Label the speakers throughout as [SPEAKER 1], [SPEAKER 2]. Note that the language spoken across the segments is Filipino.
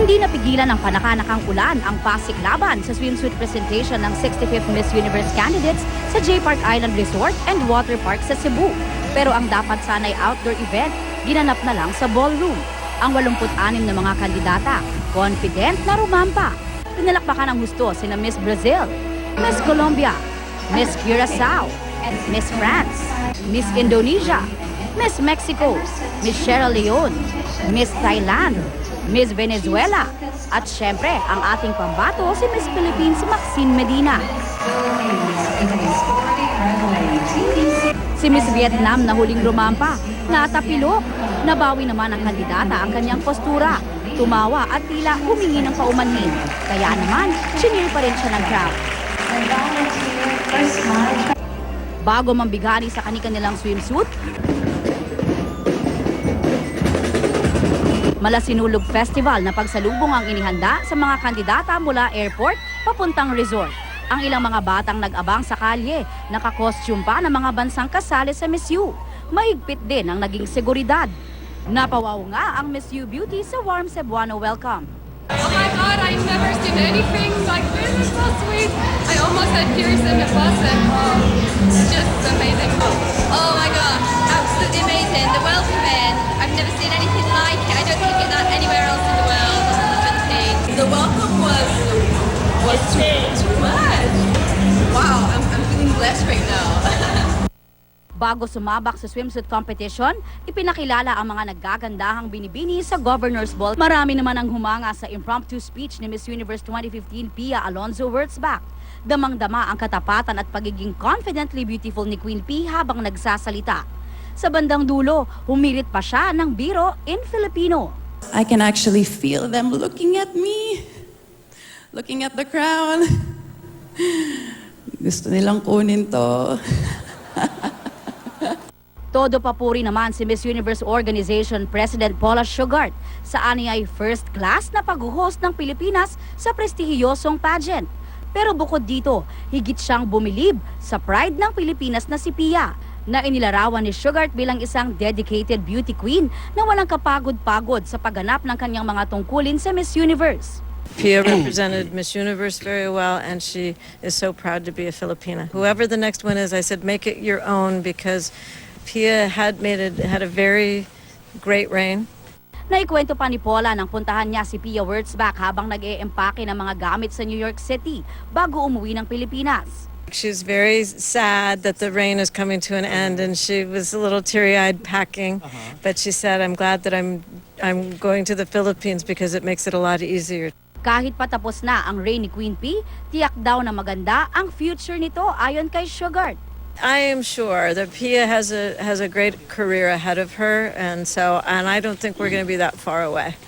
[SPEAKER 1] Hindi napigilan ng panakanakang ulan ang Pasig laban sa swimsuit presentation ng 65th Miss Universe candidates sa J Park Island Resort and Water Park sa Cebu. Pero ang dapat sanay outdoor event, ginanap na lang sa ballroom. Ang 86 na mga kandidata, confident na rumampa. Pinalakpakan ng husto sina Miss Brazil, Miss Colombia, Miss Curaçao, Miss France, Miss Indonesia, Miss Mexico, Miss Sierra Leone, Miss Thailand, Miss Venezuela, at syempre ang ating pambato si Miss Philippines Maxine Medina. Si Miss Vietnam na huling rumampa, natapilok. Nabawi naman ang kandidata ang kanyang postura, tumawa at tila humingi ng paumanhin. Kaya naman, sinir pa rin siya ng crowd. Bago mambigani sa kanilang swimsuit, Malasinulog Festival na pagsalubong ang inihanda sa mga kandidata mula airport papuntang resort. Ang ilang mga batang nag-abang sa kalye, nakakostume pa ng mga bansang kasali sa Miss U. Mahigpit din ang naging seguridad. Napawaw nga ang Miss U Beauty sa warm Cebuano welcome.
[SPEAKER 2] Oh my God, I've never seen anything like this. It's so sweet. I almost had tears in the bus and it's just amazing.
[SPEAKER 3] Oh my gosh, absolutely amazing. The welcome in, I've never seen anything like it. I don't think it's that anywhere else in the world other than the Philippines.
[SPEAKER 2] The welcome was too much. Wow, I'm feeling blessed right now.
[SPEAKER 1] Bago sumabak sa swimsuit competition, ipinakilala ang mga naggagandahang binibini sa Governor's Ball. Marami naman ang humanga sa impromptu speech ni Miss Universe 2015 Pia Alonzo Wurtzbach. Damang-dama ang katapatan at pagiging confidently beautiful ni Queen P habang nagsasalita. Sa bandang dulo, humirit pa siya ng biro in Filipino.
[SPEAKER 4] I can actually feel them looking at me, looking at the crown. Gusto nilang kunin to.
[SPEAKER 1] Todo papuri naman si Miss Universe Organization President Paula Shugart sa aniyay first class na pag-host ng Pilipinas sa prestihiyosong pageant. Pero bukod dito, higit siyang bumilib sa pride ng Pilipinas na si Pia, na inilarawan ni Shugart bilang isang dedicated beauty queen na walang kapagod-pagod sa pagganap ng kanyang mga tungkulin sa Miss Universe.
[SPEAKER 5] Pia represented Miss Universe very well, and she is so proud to be a Filipina. Whoever the next one is, I said, make it your own, because Pia had a very great reign.
[SPEAKER 1] Naikwento pa ni Paula nang puntahan niya si Pia Wurtzbach habang nag-e-empake ng mga gamit sa New York City bago umuwi ng Pilipinas.
[SPEAKER 5] She's very sad that the reign is coming to an end, and she was a little teary-eyed packing. But she said, "I'm glad that I'm going to the Philippines because it makes it a lot easier."
[SPEAKER 1] Kahit patapos na ang reign ni Queen P, tiyak daw na maganda ang future nito ayon kay Shugart.
[SPEAKER 5] I am sure that Pia has a great career ahead of her, and I don't think we're going to be that far away.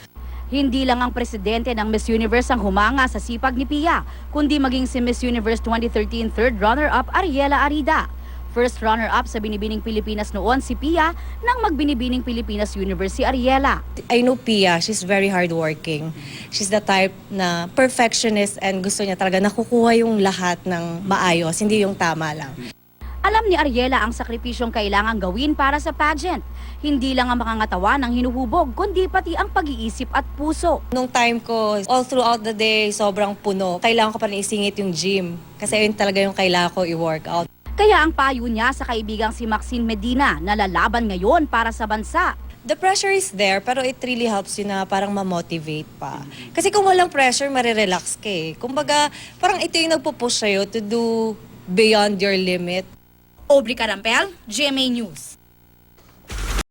[SPEAKER 1] Hindi lang ang presidente ng Miss Universe ang humanga sa sipag ni Pia, kundi maging si Miss Universe 2013 third runner-up Ariela Arida. First runner-up sa Binibining Pilipinas noon si Pia nang magbinibining Pilipinas Universe si Ariela.
[SPEAKER 6] I know Pia, she's very hardworking. She's the type na perfectionist and gusto niya talaga nakukuha yung lahat ng maayos, hindi yung tama lang.
[SPEAKER 1] Alam ni Ariela ang sakripisyong kailangang gawin para sa pageant. Hindi lang ang makangatawan ang hinuhubog, kundi pati ang pag-iisip at puso.
[SPEAKER 6] Nung time ko, all throughout the day, sobrang puno. Kailangan ko pa rin isingit yung gym. Kasi yun talaga yung kailangan ko i-workout.
[SPEAKER 1] Kaya ang payo niya sa kaibigang si Maxine Medina na lalaban ngayon para sa bansa.
[SPEAKER 6] The pressure is there, pero it really helps you na parang ma-motivate pa. Kasi kung walang pressure, marirelax ka eh. Kumbaga, parang ito yung nagpo-push sa'yo to do beyond your limit.
[SPEAKER 1] Aubrey Carampel, GMA News.